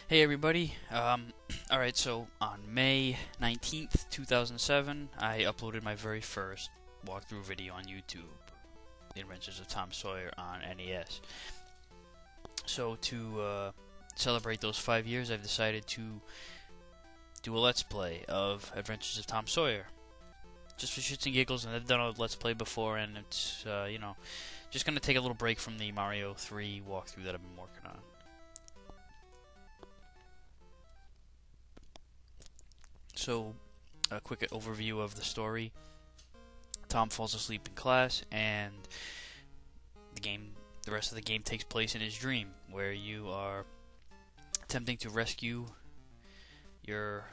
Hey everybody. Alright, so on May 19th, 2007, I uploaded my very first walkthrough video on YouTube, The Adventures of Tom Sawyer on NES. So to celebrate those 5 years, I've decided to do a Let's Play of Adventures of Tom Sawyer. Just for shits and giggles, and I've done a Let's Play before, and it's, just gonna take a little break from the Mario 3 walkthrough that I've been working on. So, a quick overview of the story. Tom falls asleep in class, and the rest of the game takes place in his dream, where you are attempting to rescue your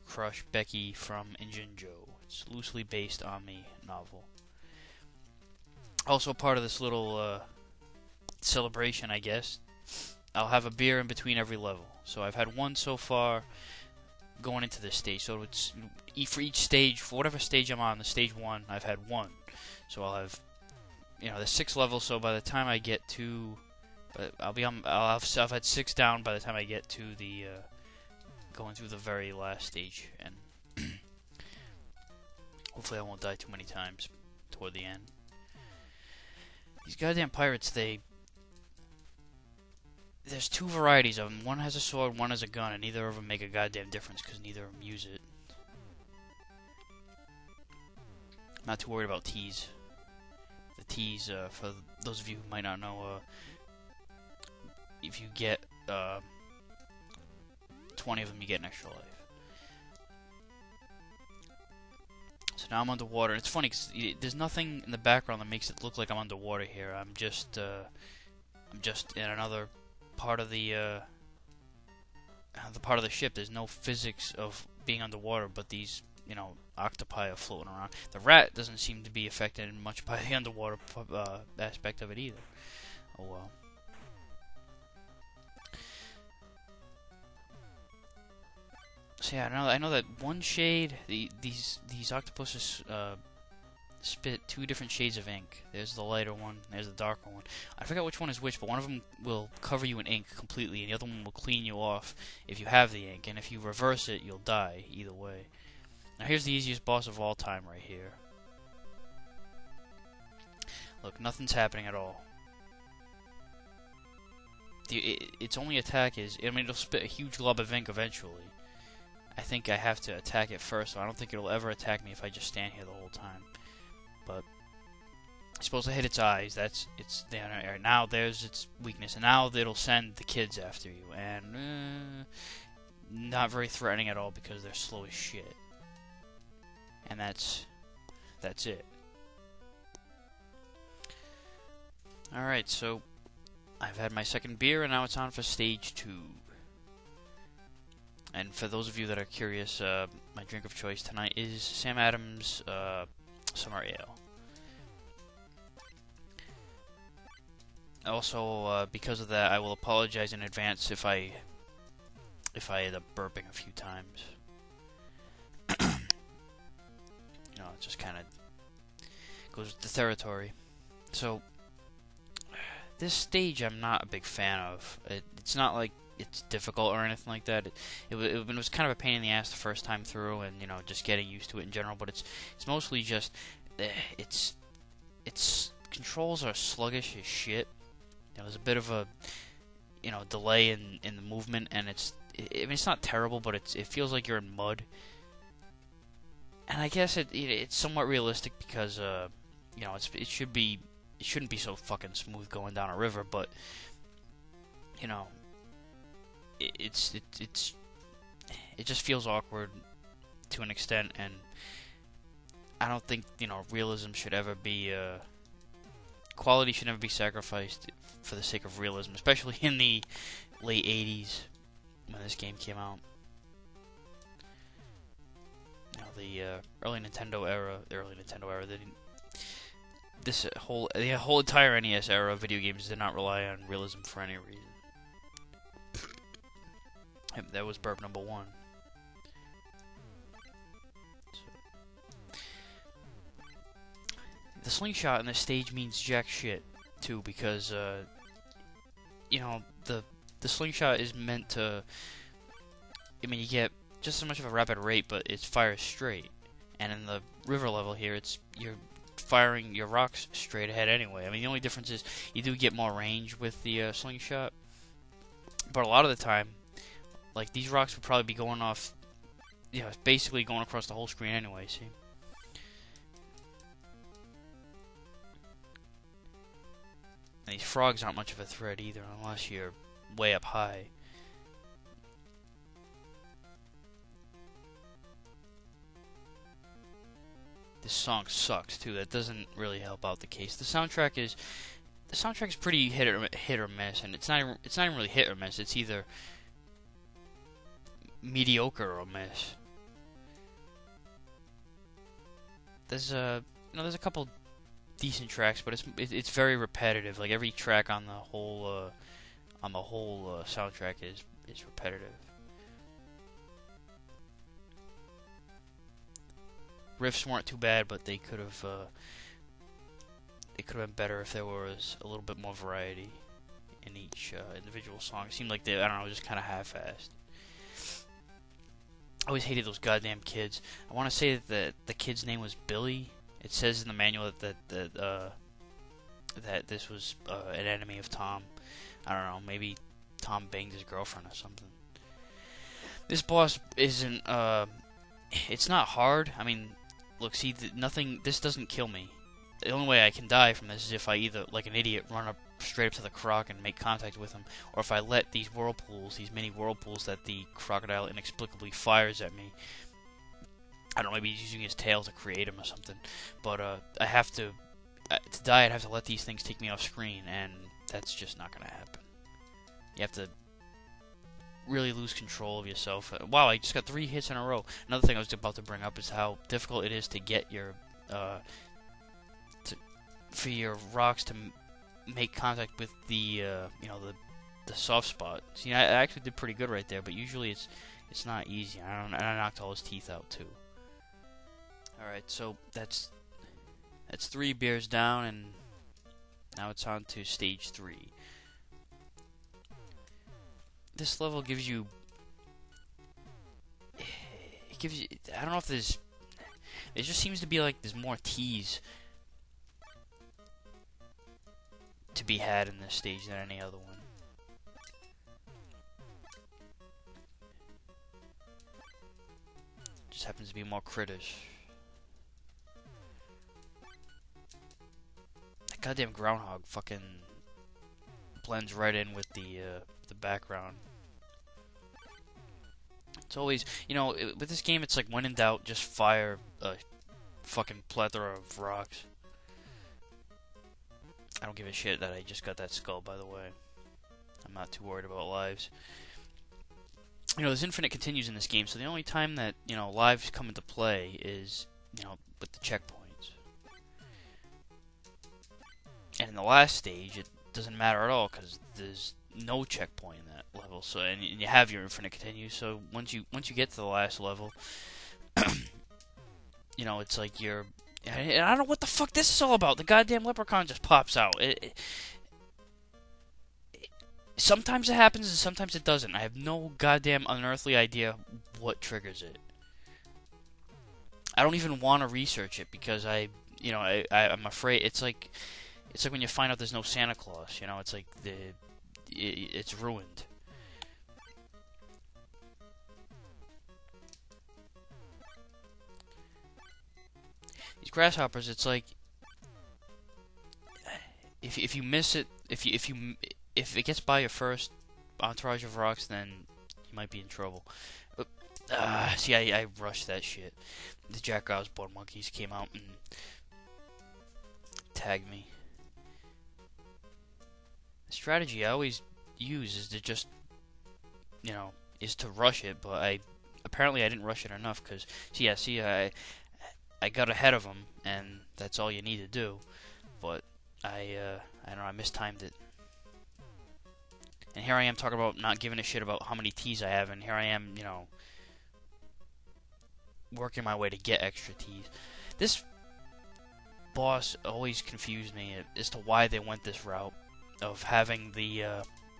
crush Becky from Injun Joe. It's loosely based on the novel. Also, part of this little celebration, I guess, I'll have a beer in between every level. So I've had one so far going into this stage. So it's for each stage, for whatever stage I'm on, the stage 1, I've had one. So I'll have, there's 6 levels. So by the time I get to, I've had 6 down by the time I get to the going through the very last stage, and hopefully I won't die too many times toward the end. These goddamn pirates, there's 2 varieties of them. One has a sword, one has a gun, and neither of them make a goddamn difference because neither of them use it. I'm not too worried about T's. The T's, for those of you who might not know, if you get 20 of them, you get an extra life. So now I'm underwater. It's funny because there's nothing in the background that makes it look like I'm underwater here. I'm just in another part of the part of the ship. There's no physics of being underwater, but these, octopi are floating around. The rat doesn't seem to be affected much by the underwater aspect of it either. Oh well. So yeah, I know that one shade, these octopuses spit 2 different shades of ink. There's the lighter one, there's the darker one. I forgot which one is which, but one of them will cover you in ink completely, and the other one will clean you off if you have the ink, and if you reverse it, you'll die either way. Now here's the easiest boss of all time right here. Look, nothing's happening at all. Its only attack is, it'll spit a huge glob of ink eventually. I think I have to attack it first, so I don't think it'll ever attack me if I just stand here the whole time. But it's supposed to hit its eyes. That's its there. Now there's its weakness, and now it'll send the kids after you, and not very threatening at all because they're slow as shit. And that's it. All right, so I've had my second beer, and now it's on for stage 2. And for those of you that are curious, my drink of choice tonight is Sam Adams Summer Ale. Also, because of that, I will apologize in advance if I end up burping a few times. It just kind of goes with the territory. So, this stage I'm not a big fan of. It's not like it's difficult or anything like that. It was kind of a pain in the ass the first time through, and just getting used to it in general. But it's mostly just its controls are sluggish as shit. There's a bit of a delay in the movement, and it's not terrible, but it feels like you're in mud. And I guess it's somewhat realistic because it shouldn't be so fucking smooth going down a river, but it just feels awkward to an extent, and I don't think realism should ever be quality should never be sacrificed for the sake of realism, especially in the late 80s when this game came out. The early Nintendo era, the whole entire NES era of video games did not rely on realism for any reason. That was burp number 1. The slingshot in this stage means jack shit too, because the the slingshot is meant to. I mean, you get just as much of a rapid rate, but it fires straight. And in the river level here, you're firing your rocks straight ahead anyway. I mean, the only difference is you do get more range with the slingshot, but a lot of the time, like these rocks would probably be going off. You know, it's basically going across the whole screen anyway. See. And these frogs aren't much of a threat either, unless you're way up high. This song sucks too. That doesn't really help out the case. The soundtrack is pretty hit or miss, and it's not even really hit or miss. It's either mediocre or miss. There's there's a couple decent tracks, but it's very repetitive. Like every track on the whole soundtrack is repetitive. Riffs weren't too bad, but they could have been better if there was a little bit more variety in each individual song. It seemed like they, I don't know, just kind of half-assed. I always hated those goddamn kids. I want to say that the kid's name was Billy. It says in the manual that this was an enemy of Tom. I don't know, maybe Tom banged his girlfriend or something. This boss isn't. It's not hard. I mean, look, see, nothing. This doesn't kill me. The only way I can die from this is if I either, like an idiot, run up straight up to the croc and make contact with him, or if I let these whirlpools, these mini whirlpools that the crocodile inexplicably fires at me. I don't know, maybe he's using his tail to create him or something. But I have to die. I'd have to let these things take me off screen, and that's just not gonna happen. You have to really lose control of yourself. Wow, I just got 3 hits in a row. Another thing I was about to bring up is how difficult it is to get your for your rocks to make contact with the the soft spot. See, I actually did pretty good right there, but usually it's not easy. I knocked all his teeth out too. All right, so that's 3 beers down, and now it's on to stage 3. This level gives you. It gives you. I don't know if there's. It just seems to be like there's more teas to be had in this stage than any other one. Just happens to be more critters. That goddamn groundhog fucking blends right in with the background. It's always, with this game, it's like when in doubt, just fire a fucking plethora of rocks. I don't give a shit that I just got that skull, by the way. I'm not too worried about lives. There's infinite continues in this game, so the only time that, lives come into play is, with the checkpoints. And in the last stage, it doesn't matter at all, because there's no checkpoint in that level. So, and you have your infinite continues, so once you get to the last level, it's like you're... I don't know what the fuck this is all about. The goddamn leprechaun just pops out. Sometimes it happens and sometimes it doesn't. I have no goddamn unearthly idea what triggers it. I don't even want to research it because I'm afraid. It's like when you find out there's no Santa Claus. It's like it's ruined. These grasshoppers, it's like if you miss it, if it gets by your first entourage of rocks, then you might be in trouble. See, I rushed that shit. The Jack-Ows Blood Monkeys came out and tagged me. The strategy I always use is to just, is to rush it, but apparently I didn't rush it enough, because, I got ahead of him, and that's all you need to do, but I don't know, I mistimed it. And here I am talking about not giving a shit about how many T's I have, and here I am, working my way to get extra T's. This boss always confused me as to why they went this route of having the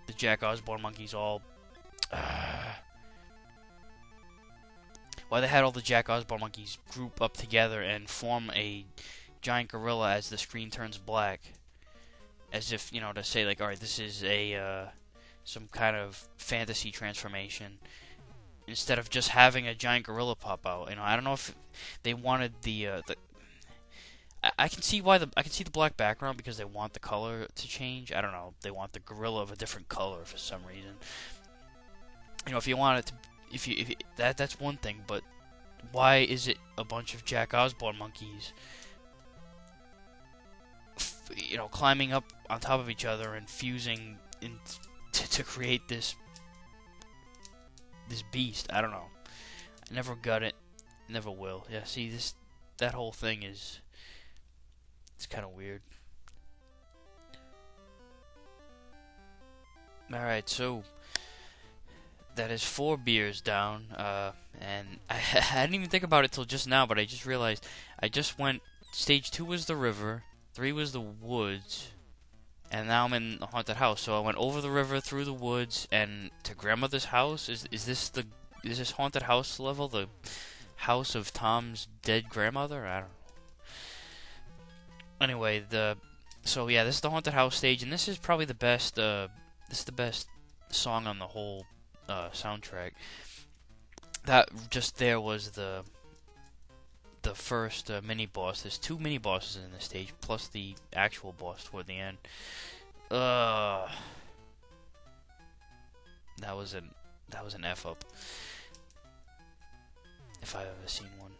the Jack Osborne monkeys all... why they had all the Jack Osborne monkeys group up together and form a giant gorilla as the screen turns black. As if, you know, to say, like, alright, this is a, some kind of fantasy transformation. Instead of just having a giant gorilla pop out. You know, I don't know if they wanted the I can see why I can see the black background because they want the color to change. I don't know. They want the gorilla of a different color for some reason. You know, if you want it to, if that's one thing, but why is it a bunch of Jack Osborne monkeys, you know, climbing up on top of each other and fusing to create this beast? I don't know. I never got it. Never will. Yeah, see, that whole thing is, it's kind of weird. Alright, so that is 4 beers down, and I didn't even think about it till just now, but I just realized I just went, stage 2 was the river, 3 was the woods, and now I'm in the haunted house. So I went over the river, through the woods, and to grandmother's house. Is this haunted house level the house of Tom's dead grandmother? I don't know. Anyway, so yeah, this is the haunted house stage, and this is probably the best. This is the best song on the whole soundtrack. That just there was the first mini boss. There's 2 mini bosses in this stage, plus the actual boss toward the end. That was an F up, if I've ever seen one.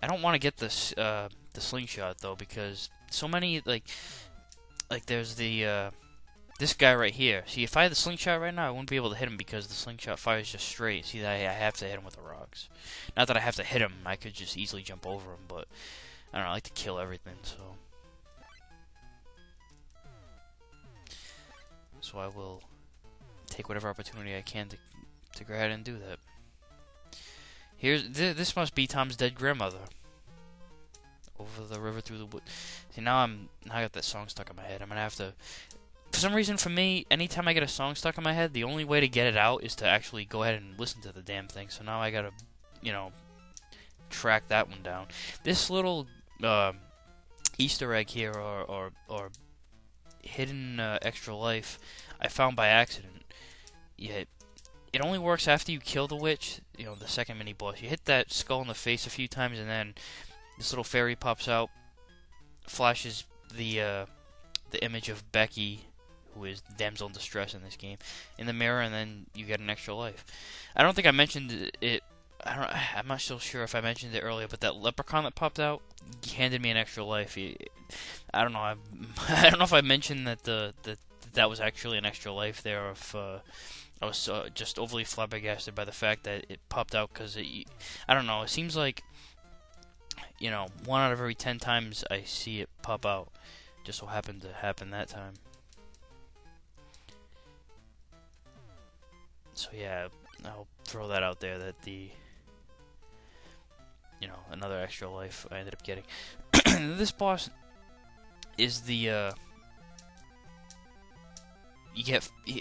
I don't want to get this the slingshot though, because so many like there's the this guy right here. See, if I had the slingshot right now, I wouldn't be able to hit him because the slingshot fires just straight. See, I have to hit him with the rocks. Not that I have to hit him, I could just easily jump over him, but I don't know, I like to kill everything, so I will take whatever opportunity I can to go ahead and do that. This must be Tom's dead grandmother. Over the river through the wood. See, now I got that song stuck in my head. I'm gonna have to. For some reason, for me, anytime I get a song stuck in my head, the only way to get it out is to actually go ahead and listen to the damn thing. So now I gotta, you know, track that one down. This little Easter egg here, or hidden extra life, I found by accident. Yeah, it only works after you kill the witch. You know, the second mini boss. You hit that skull in the face a few times, and then this little fairy pops out, flashes the image of Becky, who is the damsel in distress in this game, in the mirror, and then you get an extra life. I don't think I mentioned it. I'm not so sure if I mentioned it earlier, but that leprechaun that popped out handed me an extra life. I don't know. I don't know if I mentioned that that was actually an extra life there. If I was just overly flabbergasted by the fact that it popped out, because I don't know. It seems like, you know, 1 out of every 10 times I see it pop out. Just so happened to happen that time. So yeah, I'll throw that out there, that you know, another extra life I ended up getting. This boss is the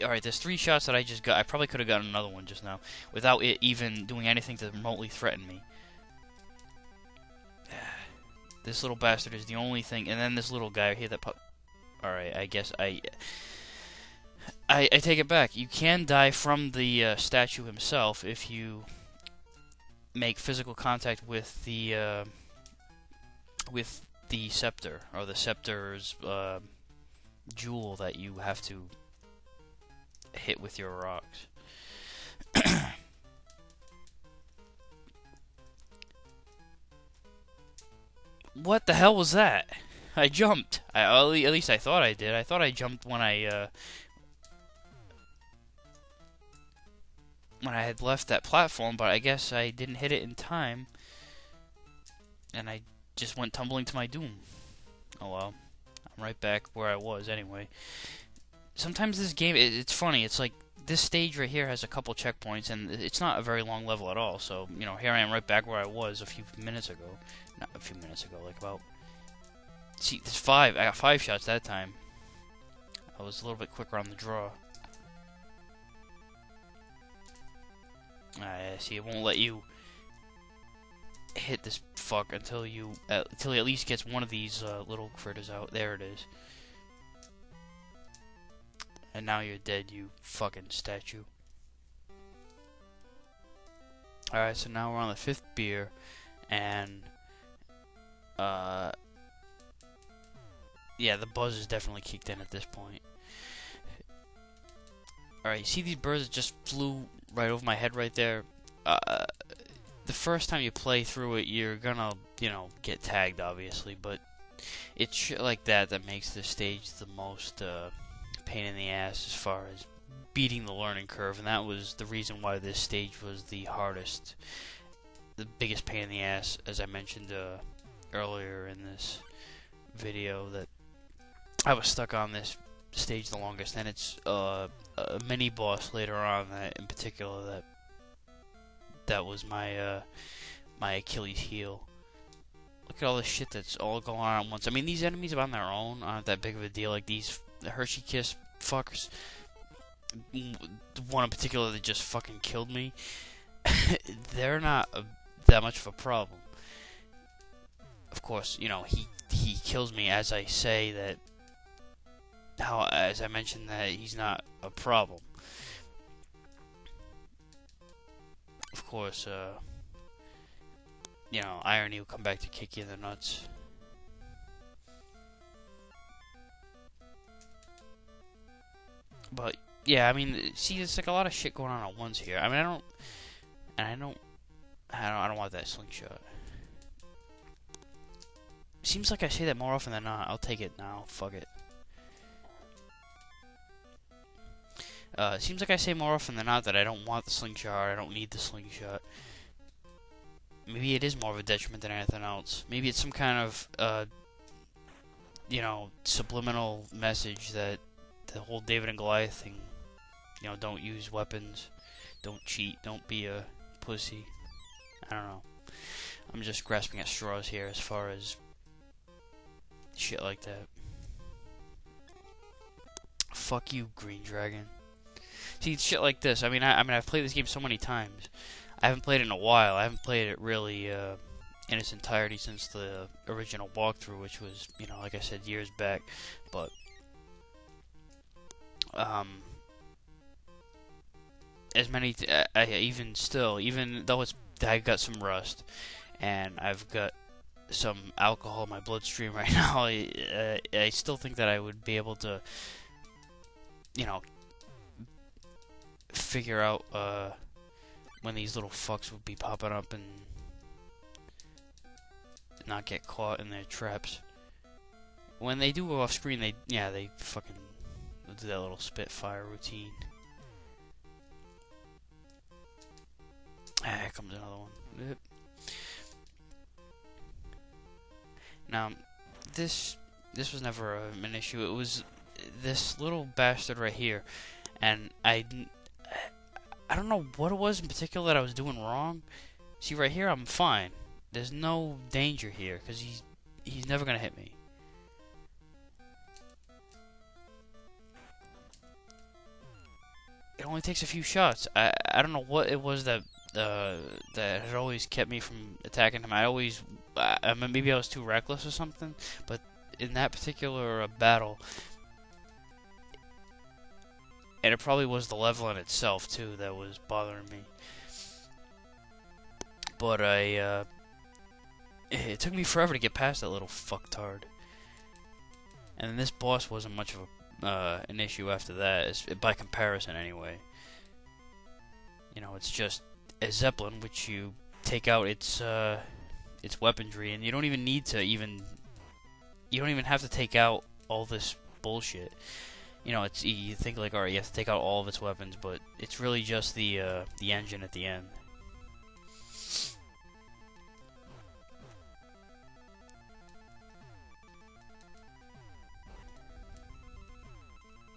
alright, there's 3 shots that I just got. I probably could have gotten another one just now without it even doing anything to remotely threaten me. This little bastard is the only thing, and then this little guy here that Alright, I guess I take it back. You can die from the statue himself if you make physical contact with the scepter, or the scepter's jewel that you have to hit with your rocks. What the hell was that? I jumped. At least I thought I did. I thought I jumped when I had left that platform, but I guess I didn't hit it in time, and I just went tumbling to my doom. Oh well. I'm right back where I was anyway. Sometimes this game, it's funny. It's like this stage right here has a couple checkpoints, and it's not a very long level at all. So, you know, here I am right back where I was a few minutes ago. Not a few minutes ago, like about... See, there's 5. I got 5 shots that time. I was a little bit quicker on the draw. See, it won't let you hit this fuck until he at least gets one of these little critters out. There it is. And now you're dead, you fucking statue. Alright, so now we're on the 5th beer, and yeah, the buzz is definitely kicked in at this point. Alright, you see these birds that just flew right over my head right there? The first time you play through it, you're gonna, you know, get tagged, obviously, but it's shit like that that makes this stage the most pain in the ass as far as beating the learning curve, and that was the reason why this stage was the hardest, the biggest pain in the ass, as I mentioned earlier in this video, that I was stuck on this stage the longest, and it's a mini boss later on that, in particular, that was my my Achilles heel. Look at all this shit that's all going on at once. I mean, these enemies on their own aren't that big of a deal. Like these Hershey Kiss fuckers. One in particular that just fucking killed me. They're not that much of a problem. Of course, you know, he kills me as I say that. As I mentioned that he's not a problem. Of course, you know, irony will come back to kick you in the nuts. But yeah, I mean, see, there's like a lot of shit going on at once here. I mean, I don't want that slingshot. Seems like I say that more often than not. I'll take it now. Fuck it. Seems like I say more often than not that I don't want the slingshot, or I don't need the slingshot. Maybe it is more of a detriment than anything else. Maybe it's some kind of, you know, subliminal message that the whole David and Goliath thing, you know, don't use weapons, don't cheat, don't be a pussy. I don't know. I'm just grasping at straws here as far as shit like that. Fuck you, Green Dragon. See, shit like this. I mean, I've played this game so many times. I haven't played it in a while. I haven't played it really in its entirety since the original walkthrough, which was, you know, like I said, years back. But as many, even though I've got some rust and I've got some alcohol in my bloodstream right now, I still think that I would be able to, you know, figure out when these little fucks would be popping up and not get caught in their traps. When they do go off screen, they fucking do that little Spitfire routine. Here comes another one. Now, this was never an issue. It was this little bastard right here, and I don't know what it was in particular that I was doing wrong. See, right here, I'm fine. There's no danger here, because he's never gonna hit me. It only takes a few shots. I don't know what it was that had always kept me from attacking him. I mean, maybe I was too reckless or something, but in that particular battle, and it probably was the level in itself too that was bothering me. But it took me forever to get past that little fucktard. And this boss wasn't much of an issue after that, by comparison anyway. You know, it's just a Zeppelin, which you take out its weaponry, and you don't even need to you don't even have to take out all this bullshit. You know, you think like, alright, you have to take out all of its weapons, but it's really just the engine at the end.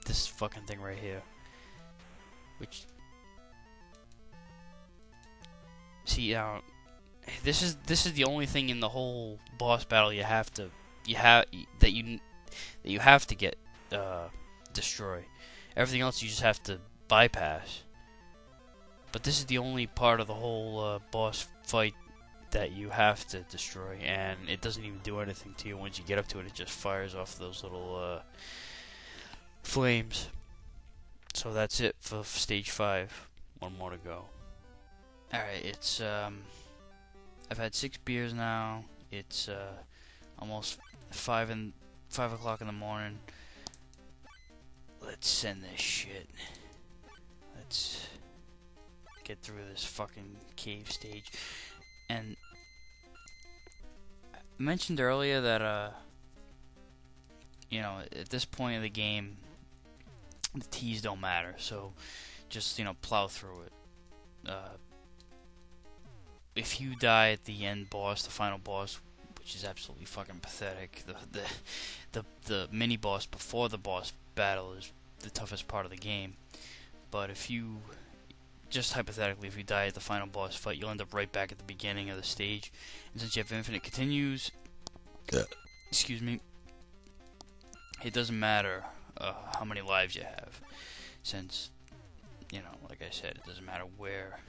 This fucking thing right here, which, see, this is the only thing in the whole boss battle you have to get destroy. Everything else you just have to bypass. But this is the only part of the whole boss fight that you have to destroy, and it doesn't even do anything to you. Once you get up to it, it just fires off those little flames. So that's it for stage 5. One more to go. Alright, it's I've had 6 beers now. It's almost 5 o'clock in the morning. Let's send this shit. Let's get through this fucking cave stage. And I mentioned earlier that you know, at this point of the game, the T's don't matter. So just, you know, plow through it. If you die at the end boss, the final boss, which is absolutely fucking pathetic, the mini boss before the boss battle is the toughest part of the game. But if you, just hypothetically, if you die at the final boss fight, you'll end up right back at the beginning of the stage. And since you have infinite continues, excuse me, it doesn't matter how many lives you have, since, you know, like I said, it doesn't matter where.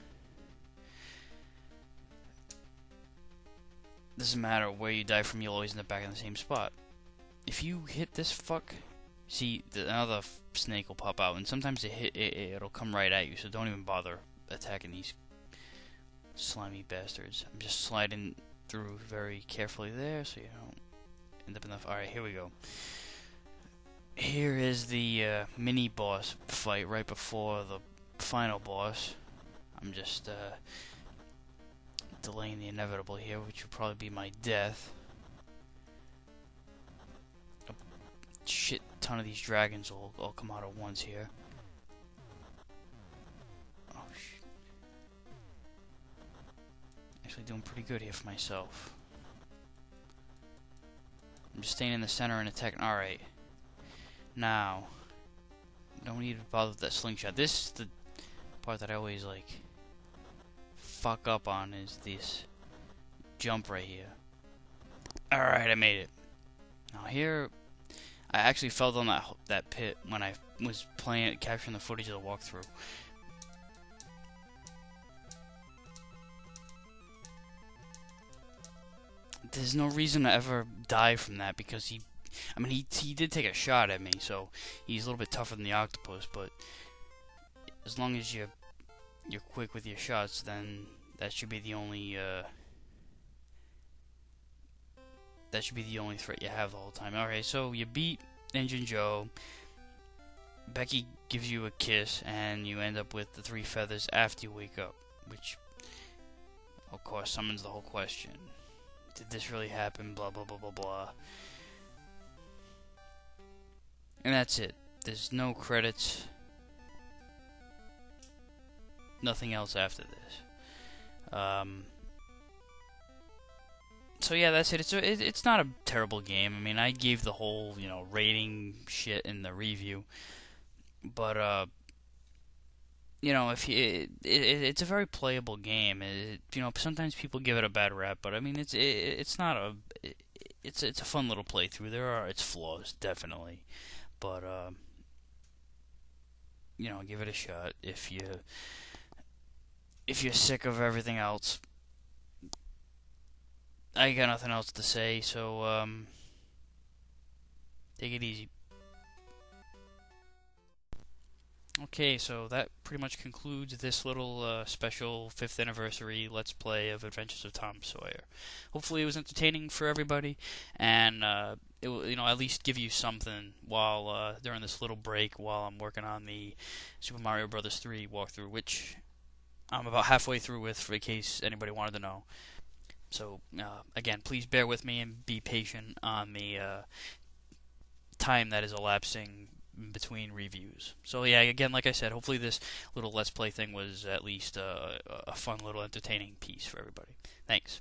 Doesn't matter where you die from, you'll always end up back in the same spot. If you hit this fuck, see, another snake will pop out, and sometimes it'll come right at you, so don't even bother attacking these slimy bastards. I'm just sliding through very carefully there, so you don't end up in the... Alright, here we go. Here is the mini boss fight right before the final boss. I'm just delaying the inevitable here, which will probably be my death. A shit ton of these dragons will all come out at once here. Oh shit. Actually doing pretty good here for myself. I'm just staying in the center and attacking. Alright. Now, don't need to bother with that slingshot. This is the part that I always like fuck up on, is this jump right here. Alright, I made it. Now here, I actually fell down that pit when I was capturing the footage of the walkthrough. There's no reason to ever die from that, because he did take a shot at me, so he's a little bit tougher than the octopus, but as long as you're quick with your shots, then that should be the only threat you have the whole time. Alright, so you beat Engine Joe. Becky gives you a kiss, and you end up with the 3 feathers after you wake up, which of course summons the whole question. Did this really happen? Blah blah blah blah blah. And that's it. There's no credits. Nothing else after this. So yeah, that's it. It's not a terrible game. I mean, I gave the whole, you know, rating shit in the review, but you know, if it's a very playable game. You know, sometimes people give it a bad rap, but I mean, it's not a it's a fun little playthrough. There are its flaws, definitely. But you know, give it a shot if you're sick of everything else. I got nothing else to say, so take it easy. Okay, so that pretty much concludes this little special 5th anniversary Let's Play of Adventures of Tom Sawyer. Hopefully it was entertaining for everybody, and it will, you know, at least give you something while during this little break while I'm working on the Super Mario Bros. 3 walkthrough, which I'm about halfway through with, in case anybody wanted to know. So, again, please bear with me and be patient on the time that is elapsing between reviews. So yeah, again, like I said, hopefully this little Let's Play thing was at least a fun little entertaining piece for everybody. Thanks.